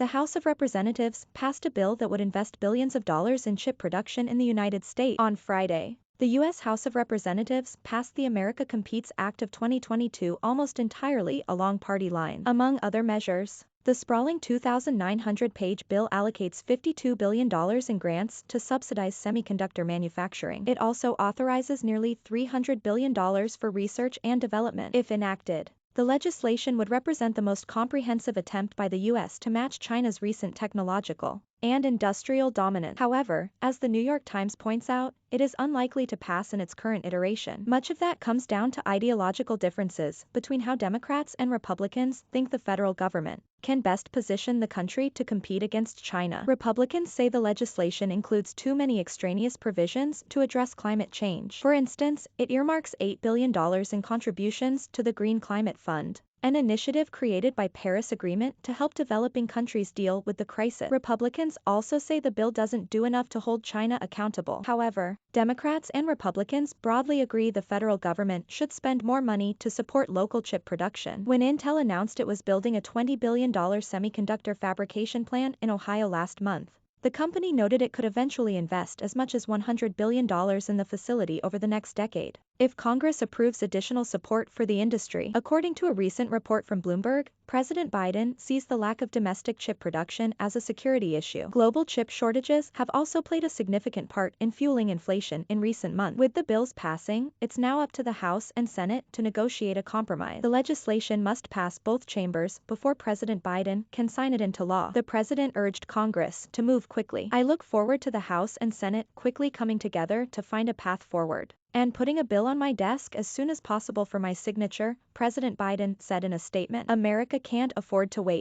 The House of Representatives passed a bill that would invest billions of dollars in chip production in the United States. On Friday, the U.S. House of Representatives passed the America Competes Act of 2022 almost entirely along party lines. Among other measures, the sprawling 2,900-page bill allocates $52 billion in grants to subsidize semiconductor manufacturing. It also authorizes nearly $300 billion for research and development. If enacted, the legislation would represent the most comprehensive attempt by the U.S. to match China's recent technological and industrial dominance. However, as the New York Times points out, it is unlikely to pass in its current iteration. Much of that comes down to ideological differences between how Democrats and Republicans think the federal government can best position the country to compete against China. Republicans say the legislation includes too many extraneous provisions to address climate change. For instance, it earmarks $8 billion in contributions to the Green Climate Fund, an initiative created by Paris Agreement to help developing countries deal with the crisis. Republicans also say the bill doesn't do enough to hold China accountable. However, Democrats and Republicans broadly agree the federal government should spend more money to support local chip production. When Intel announced it was building a $20 billion semiconductor fabrication plant in Ohio last month, the company noted it could eventually invest as much as $100 billion in the facility over the next decade, if Congress approves additional support for the industry. According to a recent report from Bloomberg, President Biden sees the lack of domestic chip production as a security issue. Global chip shortages have also played a significant part in fueling inflation in recent months. With the bills passing, it's now up to the House and Senate to negotiate a compromise. The legislation must pass both chambers before President Biden can sign it into law. The president urged Congress to move quickly. "I look forward to the House and Senate quickly coming together to find a path forward and putting a bill on my desk as soon as possible for my signature," President Biden said in a statement. America can't afford to wait.